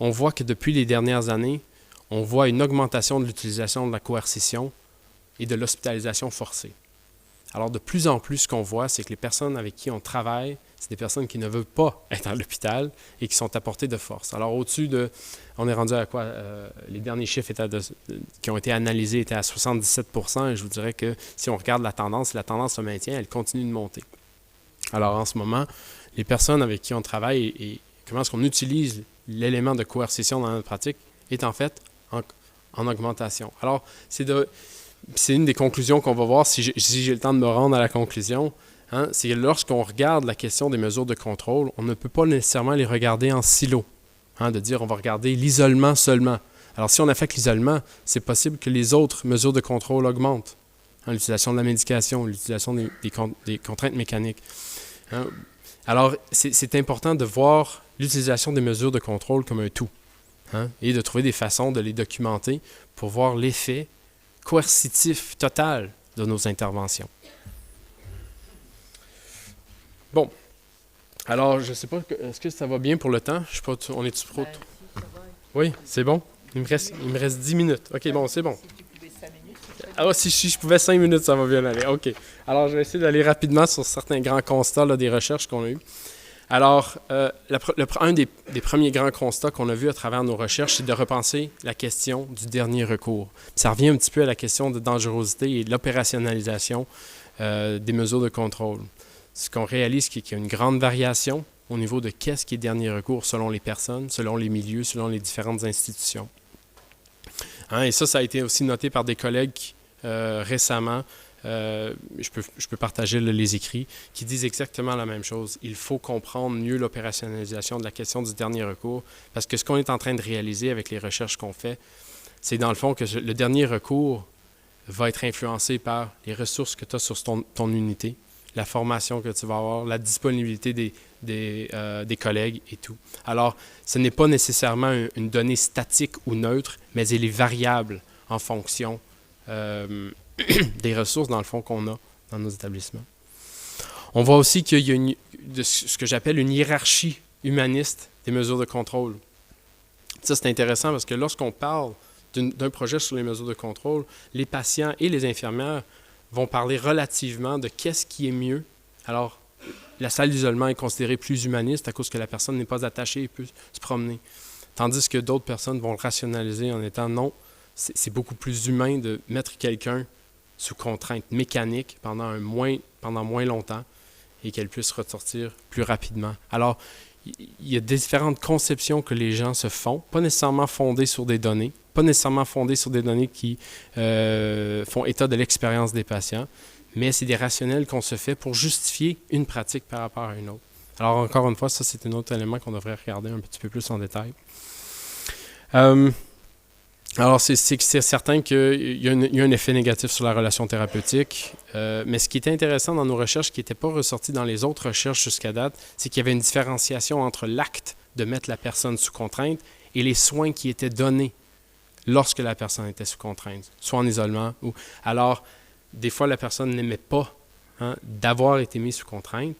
on voit que depuis les dernières années, on voit une augmentation de l'utilisation de la coercition et de l'hospitalisation forcée. Alors, de plus en plus, ce qu'on voit, c'est que les personnes avec qui on travaille, c'est des personnes qui ne veulent pas être à l'hôpital et qui sont à portée de force. Alors, on est rendu à quoi? Les derniers chiffres qui ont été analysés étaient à 77%, et je vous dirais que si on regarde la tendance se maintient, elle continue de monter. Alors, en ce moment, les personnes avec qui on travaille et comment est-ce qu'on utilise l'élément de coercition dans notre pratique est en fait en augmentation. Alors, c'est une des conclusions qu'on va voir si j'ai le temps de me rendre à la conclusion. C'est que lorsqu'on regarde la question des mesures de contrôle, on ne peut pas nécessairement les regarder en silo. De dire on va regarder l'isolement seulement. Alors si on affecte l'isolement, c'est possible que les autres mesures de contrôle augmentent. L'utilisation de la médication, l'utilisation des contraintes mécaniques. Alors c'est important de voir l'utilisation des mesures de contrôle comme un tout. Et de trouver des façons de les documenter pour voir l'effet coercitif total de nos interventions. Bon. Alors, je ne sais pas, est-ce que ça va bien pour le temps? Je sais pas, on est-tu trop? Oui, c'est bon? Il me reste 10 minutes. OK, bon, c'est bon. Si tu pouvais 5 minutes. Si je pouvais 5 minutes, ça va bien aller. OK. Alors, je vais essayer d'aller rapidement sur certains grands constats là, des recherches qu'on a eues. Alors, un des premiers grands constats qu'on a vus à travers nos recherches, c'est de repenser la question du dernier recours. Ça revient un petit peu à la question de dangerosité et de l'opérationnalisation des mesures de contrôle. Ce qu'on réalise, c'est qu'il y a une grande variation au niveau de qu'est-ce qui est dernier recours selon les personnes, selon les milieux, selon les différentes institutions. Et ça a été aussi noté par des collègues récemment. Je peux partager les écrits qui disent exactement la même chose. Il faut comprendre mieux l'opérationnalisation de la question du dernier recours parce que ce qu'on est en train de réaliser avec les recherches qu'on fait, c'est dans le fond que le dernier recours va être influencé par les ressources que tu as sur ton unité, la formation que tu vas avoir, la disponibilité des collègues et tout. Alors, ce n'est pas nécessairement une donnée statique ou neutre, mais elle est variable en fonction des ressources, dans le fond, qu'on a dans nos établissements. On voit aussi qu'il y a ce que j'appelle une hiérarchie humaniste des mesures de contrôle. Ça, c'est intéressant parce que lorsqu'on parle d'un projet sur les mesures de contrôle, les patients et les infirmières vont parler relativement de qu'est-ce qui est mieux. Alors, la salle d'isolement est considérée plus humaniste à cause que la personne n'est pas attachée et peut se promener. Tandis que d'autres personnes vont le rationaliser en étant non, c'est beaucoup plus humain de mettre quelqu'un sous contrainte mécanique pendant moins longtemps et qu'elle puisse ressortir plus rapidement. Alors, il y a différentes conceptions que les gens se font, pas nécessairement fondées sur des données, pas nécessairement fondées sur des données qui font état de l'expérience des patients, mais c'est des rationnels qu'on se fait pour justifier une pratique par rapport à une autre. Alors, encore une fois, ça, c'est un autre élément qu'on devrait regarder un petit peu plus en détail. Alors, c'est certain qu'il y a un effet négatif sur la relation thérapeutique, mais ce qui était intéressant dans nos recherches, qui n'était pas ressorti dans les autres recherches jusqu'à date, c'est qu'il y avait une différenciation entre l'acte de mettre la personne sous contrainte et les soins qui étaient donnés lorsque la personne était sous contrainte, soit en isolement ou... Alors, des fois, la personne n'aimait pas d'avoir été mise sous contrainte,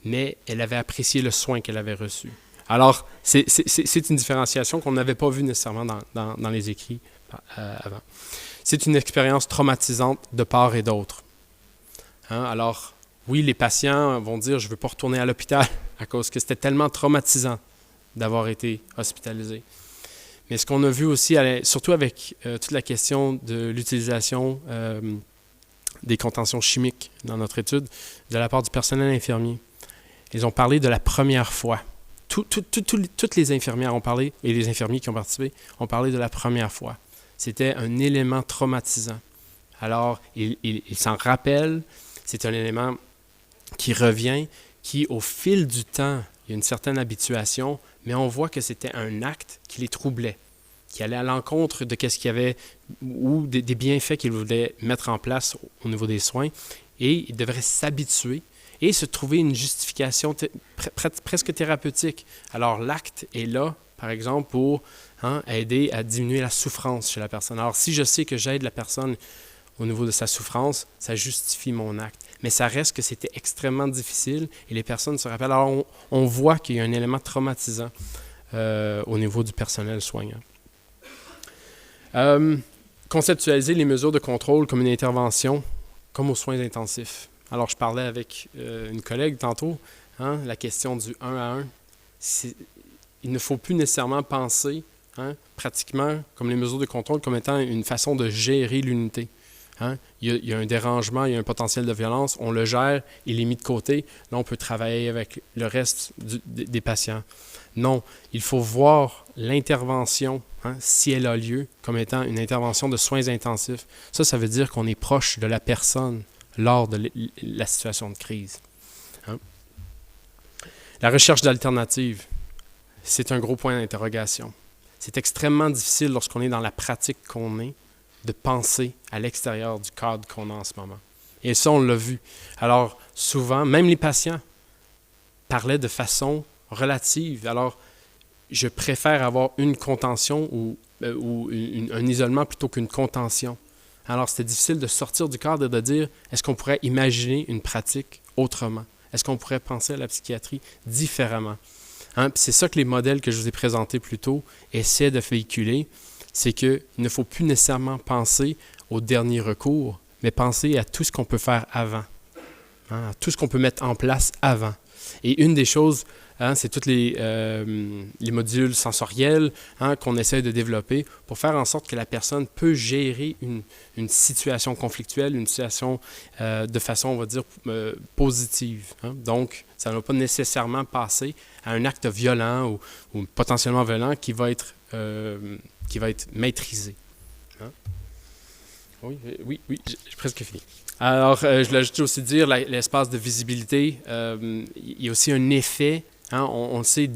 mais elle avait apprécié le soin qu'elle avait reçu. Alors, c'est une différenciation qu'on n'avait pas vue nécessairement dans les écrits avant. C'est une expérience traumatisante de part et d'autre. Alors, oui, les patients vont dire « je ne veux pas retourner à l'hôpital » à cause que c'était tellement traumatisant d'avoir été hospitalisé. Mais ce qu'on a vu aussi, surtout avec toute la question de l'utilisation des contentions chimiques dans notre étude, de la part du personnel infirmier, ils ont parlé de la première fois. Toutes les infirmières ont parlé, et les infirmiers qui ont participé, ont parlé de la première fois. C'était un élément traumatisant. Alors, ils s'en rappellent, c'est un élément qui revient, qui, au fil du temps, il y a une certaine habituation, mais on voit que c'était un acte qui les troublait, qui allait à l'encontre de ce qu'il y avait, ou des bienfaits qu'ils voulaient mettre en place au niveau des soins, et ils devraient s'habituer et se trouver une justification presque thérapeutique. Alors, l'acte est là, par exemple, pour aider à diminuer la souffrance chez la personne. Alors, si je sais que j'aide la personne au niveau de sa souffrance, ça justifie mon acte. Mais ça reste que c'était extrêmement difficile et les personnes se rappellent. Alors, on voit qu'il y a un élément traumatisant au niveau du personnel soignant. Conceptualiser les mesures de contrôle comme une intervention, comme aux soins intensifs. Alors, je parlais avec une collègue tantôt, la question du 1 à 1. Il ne faut plus nécessairement penser, pratiquement, comme les mesures de contrôle, comme étant une façon de gérer l'unité. Il y a un dérangement, il y a un potentiel de violence, on le gère, il est mis de côté. Là, on peut travailler avec le reste des patients. Non, il faut voir l'intervention, si elle a lieu, comme étant une intervention de soins intensifs. Ça veut dire qu'on est proche de la personne lors de la situation de crise. La recherche d'alternatives, c'est un gros point d'interrogation. C'est extrêmement difficile lorsqu'on est dans la pratique qu'on est de penser à l'extérieur du cadre qu'on a en ce moment. Et ça, on l'a vu. Alors, souvent, même les patients parlaient de façon relative. Alors, je préfère avoir une contention ou un isolement plutôt qu'une contention. Alors, c'était difficile de sortir du cadre et de dire, est-ce qu'on pourrait imaginer une pratique autrement? Est-ce qu'on pourrait penser à la psychiatrie différemment? Puis c'est ça que les modèles que je vous ai présentés plus tôt essaient de véhiculer, c'est qu'il ne faut plus nécessairement penser au dernier recours, mais penser à tout ce qu'on peut faire avant, à tout ce qu'on peut mettre en place avant. Et une des choses hein, c'est tous les modules sensoriels, hein, qu'on essaie de développer pour faire en sorte que la personne peut gérer une situation conflictuelle, une situation de façon, on va dire, positive. Hein. Donc, ça ne va pas nécessairement passer à un acte violent ou potentiellement violent qui va être maîtrisé. Hein? Oui, j'ai presque fini. Alors, je voulais juste aussi dire, l'espace de visibilité, il y a aussi un effet, hein, on le sait,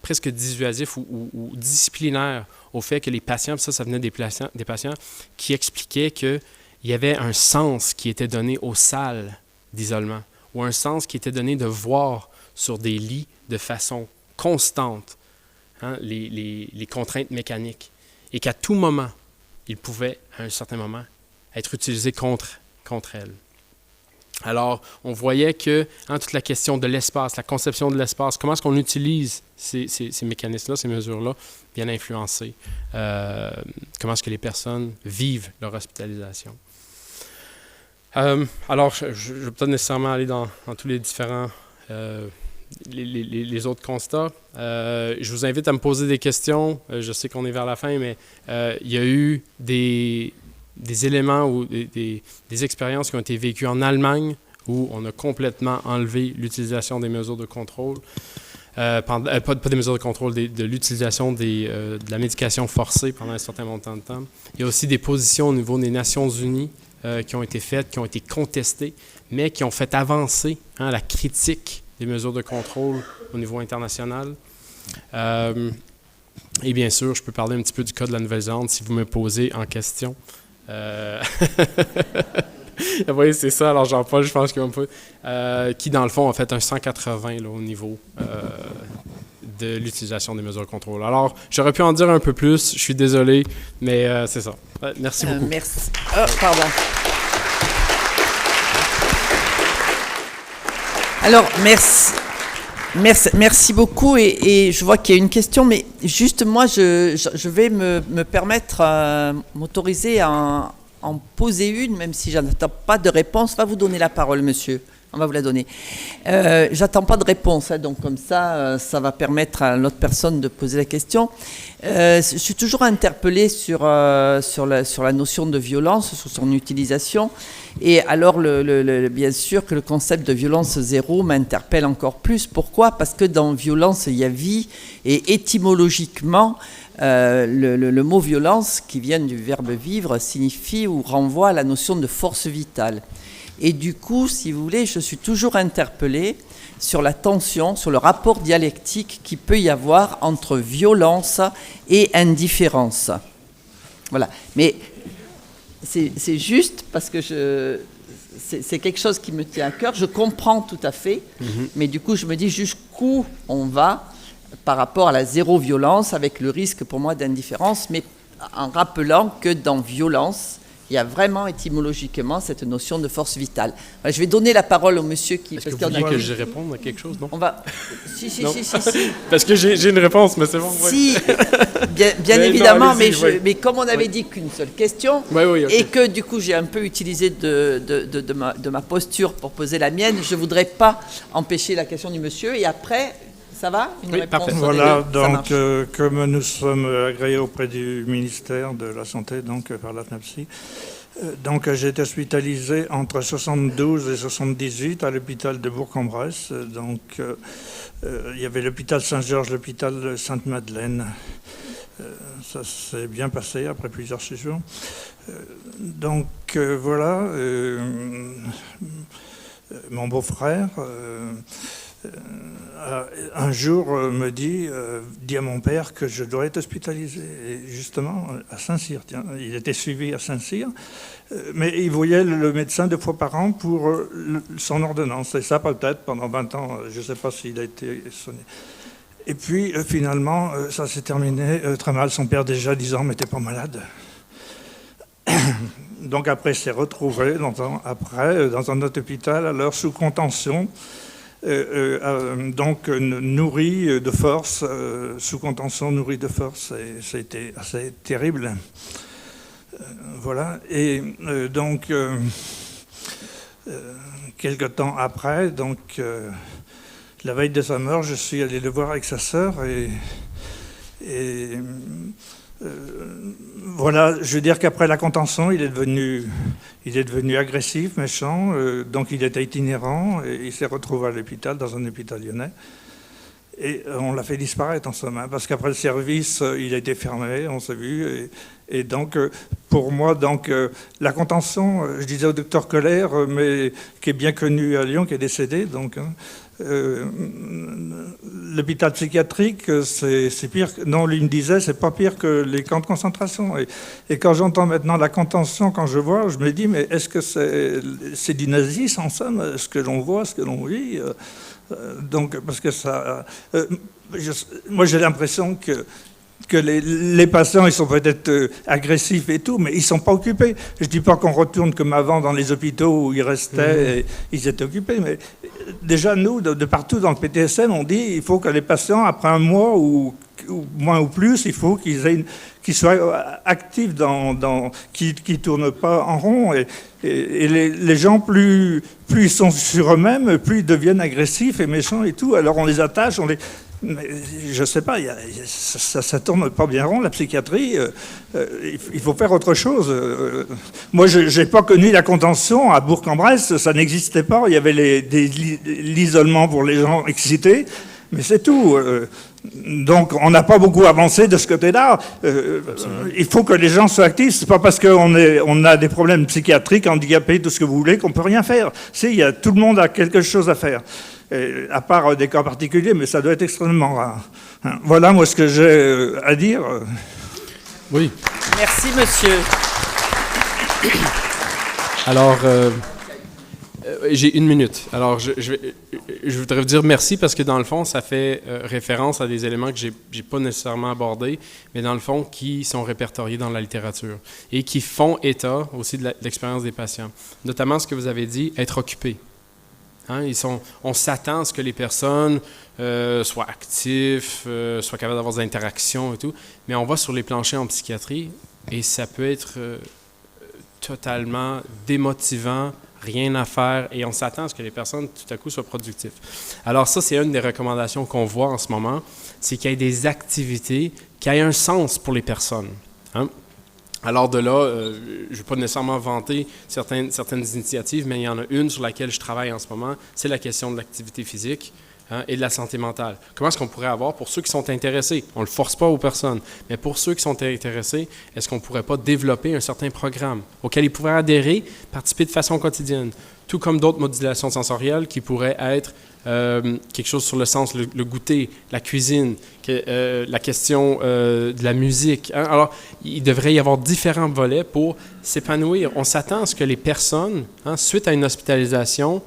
presque dissuasif ou disciplinaire au fait que les patients, ça venait des patients qui expliquaient qu'il y avait un sens qui était donné aux salles d'isolement, ou un sens qui était donné de voir sur des lits de façon constante, hein, les contraintes mécaniques, et qu'à tout moment, ils pouvaient, à un certain moment, être utilisés contre elle. Alors, on voyait que toute la question de l'espace, la conception de l'espace, comment est-ce qu'on utilise ces mécanismes-là, ces mesures-là, viennent influencer comment est-ce que les personnes vivent leur hospitalisation. Alors, je ne vais pas nécessairement aller dans tous les différents les autres constats. Je vous invite à me poser des questions. Je sais qu'on est vers la fin, mais il y a eu des éléments ou des expériences qui ont été vécues en Allemagne où on a complètement enlevé l'utilisation des mesures de contrôle, pas des mesures de contrôle, de l'utilisation de la médication forcée pendant un certain montant de temps. Il y a aussi des positions au niveau des Nations Unies qui ont été faites, qui ont été contestées, mais qui ont fait avancer la critique des mesures de contrôle au niveau international. Et bien sûr, je peux parler un petit peu du cas de la Nouvelle-Zélande si vous me posez en question. Oui, c'est ça. Alors, Jean-Paul, je pense qu'il va me qui, dans le fond, a fait un 180 là, au niveau de l'utilisation des mesures de contrôle. Alors, j'aurais pu en dire un peu plus. Je suis désolé, mais c'est ça. Merci beaucoup. Merci. Oh, pardon. Alors, merci beaucoup. Et je vois qu'il y a une question, mais juste moi, je vais me permettre, m'autoriser à en poser une, même si je n'attends pas de réponse. On va vous donner la parole, monsieur. On va vous la donner. J'attends pas de réponse, hein, donc comme ça, ça va permettre à l'autre personne de poser la question. Je suis toujours interpellée sur la notion de violence, sur son utilisation. Et alors, bien sûr que le concept de violence zéro m'interpelle encore plus. Pourquoi ? Parce que dans violence, il y a vie, et étymologiquement, le mot violence, qui vient du verbe vivre, signifie ou renvoie à la notion de force vitale. Et du coup, si vous voulez, je suis toujours interpellée sur la tension, sur le rapport dialectique qu'il peut y avoir entre violence et indifférence. Voilà. Mais c'est juste parce que c'est quelque chose qui me tient à cœur. Je comprends tout à fait, mais du coup, je me dis jusqu'où on va par rapport à la zéro violence, avec le risque pour moi d'indifférence, mais en rappelant que dans violence, il y a vraiment étymologiquement cette notion de force vitale. Je vais donner la parole au monsieur qui... Est-ce que vous voulez que je réponde à quelque chose, non? On va... Si. Parce que j'ai une réponse, mais c'est bon. Si, bien évidemment, mais comme on n'avait dit qu'une seule question, okay. Et que du coup j'ai un peu utilisé de ma posture pour poser la mienne, je ne voudrais pas empêcher la question du monsieur, et après... Ça va? Une réponse parfait. Voilà, donc comme nous sommes agréés auprès du ministère de la Santé, donc par la FNAPSI, donc j'ai été hospitalisé entre 72 et 78 à l'hôpital de Bourg-en-Bresse. Donc il y avait l'hôpital Saint-Georges, l'hôpital Sainte-Madeleine. Ça s'est bien passé après plusieurs séjours. Donc voilà, mon beau-frère... un jour me dit à mon père que je dois être hospitalisé, et justement à Saint-Cyr. Tiens, il était suivi à Saint-Cyr, mais il voyait le médecin 2 fois par an pour son ordonnance, et ça peut-être pendant 20 ans, je ne sais pas s'il a été sonné. Et puis finalement, ça s'est terminé très mal. Son père, déjà 10 ans, n'était pas malade. Donc après, s'est retrouvé dans un autre hôpital, alors sous contention, donc nourri de force, sous contention, nourri de force, et c'était assez terrible. Voilà, et donc quelque temps après, donc La veille de sa mort, je suis allé le voir avec sa sœur voilà, je veux dire qu'après la contention, il est devenu agressif, méchant, donc il était itinérant et il s'est retrouvé à l'hôpital, dans un hôpital lyonnais. Et on l'a fait disparaître en somme, parce qu'après le service, il a été fermé, on s'est vu. Et donc, pour moi, la contention, je disais au docteur Koller, mais qui est bien connu à Lyon, qui est décédé, l'hôpital psychiatrique, c'est pire. Non, lui me disait, c'est pas pire que les camps de concentration. Et quand j'entends maintenant la contention, quand je vois, je me dis, mais est-ce que c'est du nazisme en somme, ce que l'on voit, ce que l'on vit parce que ça, moi j'ai l'impression que les patients, ils sont peut-être agressifs et tout, mais ils ne sont pas occupés. Je ne dis pas qu'on retourne comme avant dans les hôpitaux où ils restaient, et ils étaient occupés, mais déjà nous, de partout dans le PTSN, on dit qu'il faut que les patients, après un mois ou moins ou plus, il faut qu'ils soient actifs, qu'ils ne tournent pas en rond. Et les gens, plus ils sont sur eux-mêmes, plus ils deviennent agressifs et méchants et tout. Alors on les attache, mais je ne sais pas, ça ne tourne pas bien rond, la psychiatrie. Il faut faire autre chose. Moi, je n'ai pas connu la contention à Bourg-en-Bresse, ça n'existait pas. Il y avait l'isolement pour les gens excités, mais c'est tout. Donc, on n'a pas beaucoup avancé de ce côté-là. Il faut que les gens soient actifs. C'est pas parce qu'on a des problèmes psychiatriques, handicapés, tout ce que vous voulez, qu'on peut rien faire. Tout le monde a quelque chose à faire. À part des cas particuliers, mais ça doit être extrêmement rare. Voilà, moi, ce que j'ai à dire. Oui. Merci, monsieur. Alors, j'ai 1 minute. Alors, je voudrais vous dire merci parce que dans le fond, ça fait référence à des éléments que j'ai pas nécessairement abordés, mais dans le fond, qui sont répertoriés dans la littérature et qui font état aussi de l'expérience des patients. Notamment ce que vous avez dit, être occupé. Hein, on s'attend à ce que les personnes soient actifs, soient capables d'avoir des interactions et tout, mais on va sur les planchers en psychiatrie et ça peut être totalement démotivant, rien à faire, et on s'attend à ce que les personnes, tout à coup, soient productives. Alors ça, c'est une des recommandations qu'on voit en ce moment, c'est qu'il y ait des activités qui aient un sens pour les personnes. Hein? Alors de là, je ne vais pas nécessairement vanter certaines initiatives, mais il y en a une sur laquelle je travaille en ce moment, c'est la question de l'activité physique et de la santé mentale. Comment est-ce qu'on pourrait avoir, pour ceux qui sont intéressés, on ne le force pas aux personnes, mais pour ceux qui sont intéressés, est-ce qu'on ne pourrait pas développer un certain programme auquel ils pourraient adhérer, participer de façon quotidienne, tout comme d'autres modulations sensorielles qui pourraient être quelque chose sur le sens, le goûter, la cuisine, la question de la musique. Hein? Alors, il devrait y avoir différents volets pour s'épanouir. On s'attend à ce que les personnes, suite à une hospitalisation,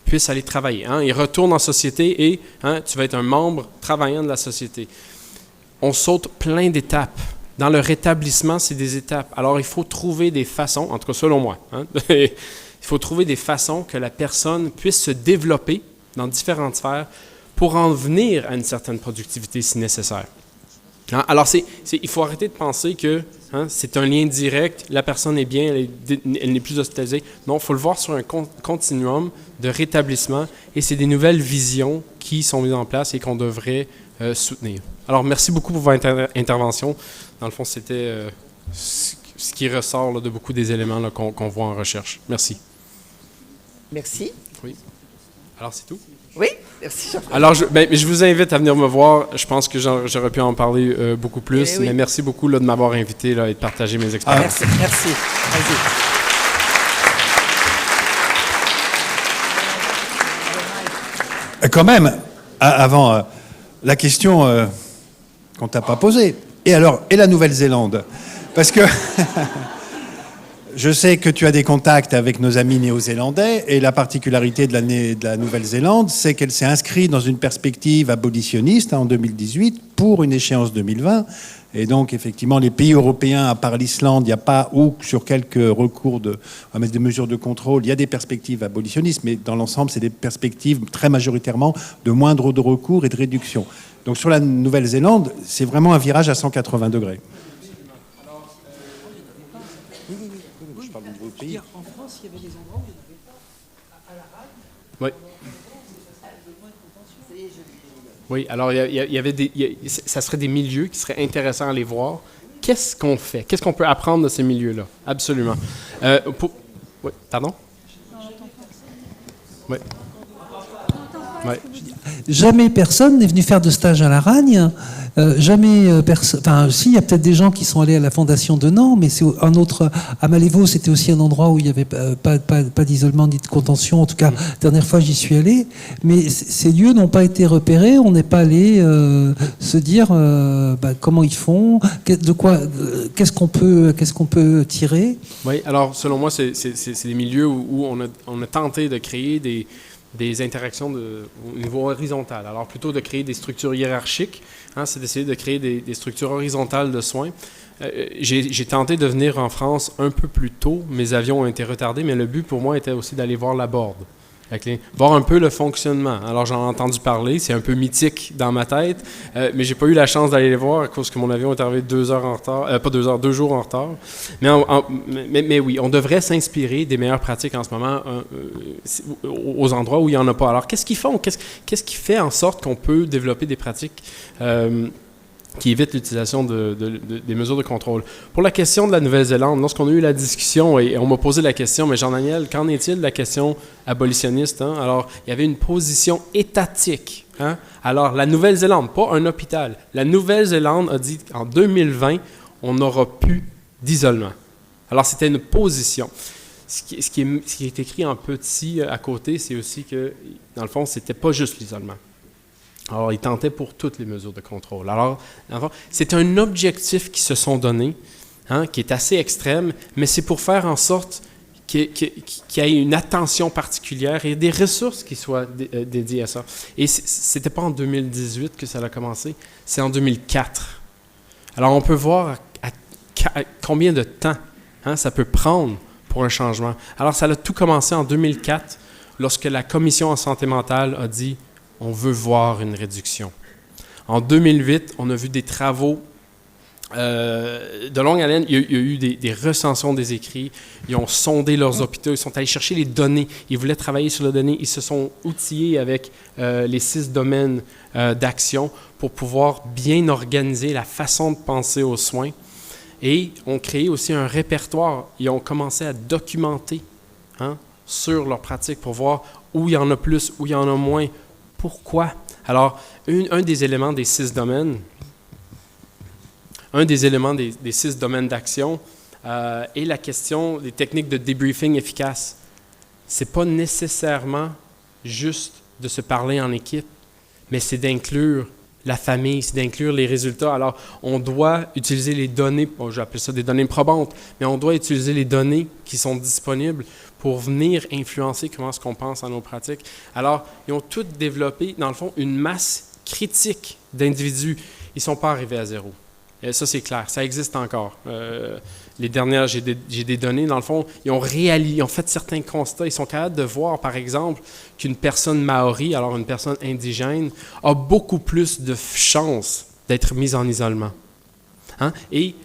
puissent aller travailler. Hein? Ils retournent en société et tu vas être un membre travaillant de la société. On saute plein d'étapes. Dans le rétablissement, c'est des étapes. Alors, il faut trouver des façons, en tout cas selon moi, il faut trouver des façons que la personne puisse se développer dans différentes sphères pour en venir à une certaine productivité si nécessaire. Hein? Alors, il faut arrêter de penser que c'est un lien direct, la personne est bien, elle n'est plus hospitalisée. Non, il faut le voir sur un continuum de rétablissement et c'est des nouvelles visions qui sont mises en place et qu'on devrait soutenir. Alors, merci beaucoup pour votre intervention. Dans le fond, c'était ce qui ressort là, de beaucoup des éléments là, qu'on voit en recherche. Merci. Merci. Oui. Alors, c'est tout? Oui, merci Jean-François. Alors, je vous invite à venir me voir. Je pense que j'aurais pu en parler beaucoup plus, mais merci beaucoup là, de m'avoir invité là, et de partager mes expériences. Merci. Vas-y. Quand même, avant, la question qu'on t'a pas posée. Et alors, et la Nouvelle-Zélande? Parce que je sais que tu as des contacts avec nos amis néo-zélandais et la particularité de la Nouvelle-Zélande, c'est qu'elle s'est inscrite dans une perspective abolitionniste en 2018 pour une échéance 2020. Et donc, effectivement, les pays européens, à part l'Islande, il n'y a pas, ou sur quelques recours à mettre des mesures de contrôle, il y a des perspectives abolitionnistes, mais dans l'ensemble, c'est des perspectives très majoritairement de moindre de recours et de réduction. Donc, sur la Nouvelle-Zélande, c'est vraiment un virage à 180 degrés. En France, il y avait des endroits où il n'y avait pas à la rade. Oui. C'est Oui, alors ça serait des milieux qui seraient intéressants à aller voir. Qu'est-ce qu'on fait? Qu'est-ce qu'on peut apprendre de ces milieux-là? Absolument. Oui, pardon? Oui. Oui. Jamais personne n'est venu faire de stage à Laragne. Jamais personne. Enfin, si, il y a peut-être des gens qui sont allés à la Fondation de Nantes, mais c'est un autre. À Malévo, c'était aussi un endroit où il n'y avait pas d'isolement ni de contention. En tout cas, la dernière fois, j'y suis allé. Mais ces lieux n'ont pas été repérés. On n'est pas allé se dire comment ils font, qu'est-ce qu'on peut tirer. Oui, alors selon moi, c'est des milieux où on a tenté de créer des interactions au niveau horizontal. Alors, plutôt de créer des structures hiérarchiques, c'est d'essayer de créer des structures horizontales de soins. J'ai tenté de venir en France un peu plus tôt. Mes avions ont été retardés, mais le but pour moi était aussi d'aller voir la Borde. Voir un peu le fonctionnement. Alors, j'en ai entendu parler, c'est un peu mythique dans ma tête, mais j'ai pas eu la chance d'aller les voir à cause que mon avion est arrivé 2 heures en retard, pas 2 heures, 2 jours en retard. Mais oui, on devrait s'inspirer des meilleures pratiques en ce moment aux endroits où il n'y en a pas. Alors, qu'est-ce qu'ils font? Qu'est-ce qui fait en sorte qu'on peut développer des pratiques qui évitent l'utilisation des mesures de contrôle? Pour la question de la Nouvelle-Zélande, lorsqu'on a eu la discussion, et on m'a posé la question, mais Jean-Daniel, qu'en est-il de la question abolitionniste? Alors, il y avait une position étatique. Alors, la Nouvelle-Zélande, pas un hôpital, la Nouvelle-Zélande a dit qu'en 2020, on n'aura plus d'isolement. Alors, c'était une position. Ce qui est écrit en petit à côté, c'est aussi que, dans le fond, c'était pas juste l'isolement. Alors, ils tentaient pour toutes les mesures de contrôle. Alors, c'est un objectif qu'ils se sont donné, qui est assez extrême, mais c'est pour faire en sorte qu'il y ait une attention particulière et des ressources qui soient dédiées à ça. Et c'était pas en 2018 que ça a commencé, c'est en 2004. Alors, on peut voir à combien de temps ça peut prendre pour un changement. Alors, ça a tout commencé en 2004, lorsque la Commission en santé mentale a dit on veut voir une réduction. En 2008, on a vu des travaux de longue haleine. Il y a eu des recensions des écrits. Ils ont sondé leurs hôpitaux. Ils sont allés chercher les données. Ils voulaient travailler sur les données. Ils se sont outillés avec les 6 domaines d'action pour pouvoir bien organiser la façon de penser aux soins. Et ont créé aussi un répertoire. Ils ont commencé à documenter sur leurs pratiques pour voir où il y en a plus, où il y en a moins. Pourquoi? Alors, un des éléments des 6 domaines, des 6 domaines d'action est la question des techniques de debriefing efficaces. C'est pas nécessairement juste de se parler en équipe, mais c'est d'inclure la famille, c'est d'inclure les résultats. Alors, on doit utiliser les données, j'appelle ça des données probantes, mais on doit utiliser les données qui sont disponibles pour venir influencer comment est-ce qu'on pense à nos pratiques. Alors, ils ont tous développé, dans le fond, une masse critique d'individus. Ils ne sont pas arrivés à zéro. Et ça, c'est clair. Ça existe encore. Les dernières, j'ai des données. Dans le fond, ils ont fait certains constats. Ils sont capables de voir, par exemple, qu'une personne maori, alors une personne indigène, a beaucoup plus de chances d'être mise en isolement. Et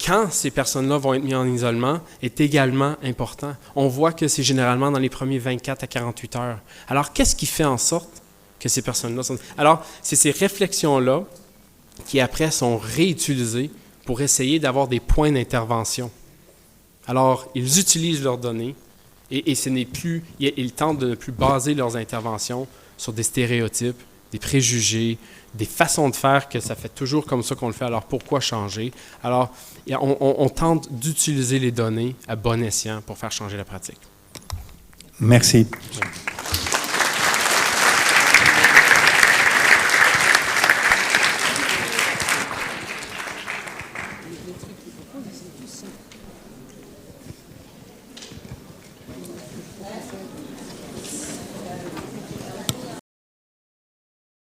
quand ces personnes-là vont être mises en isolement est également important. On voit que c'est généralement dans les premiers 24 à 48 heures. Alors, qu'est-ce qui fait en sorte que ces personnes-là sont... Alors, c'est ces réflexions-là qui, après, sont réutilisées pour essayer d'avoir des points d'intervention. Alors, ils utilisent leurs données et ce n'est plus... Ils tentent de ne plus baser leurs interventions sur des stéréotypes, des préjugés, des façons de faire que ça fait toujours comme ça qu'on le fait. Alors, pourquoi changer? Alors, on tente d'utiliser les données à bon escient pour faire changer la pratique. Merci. Ouais.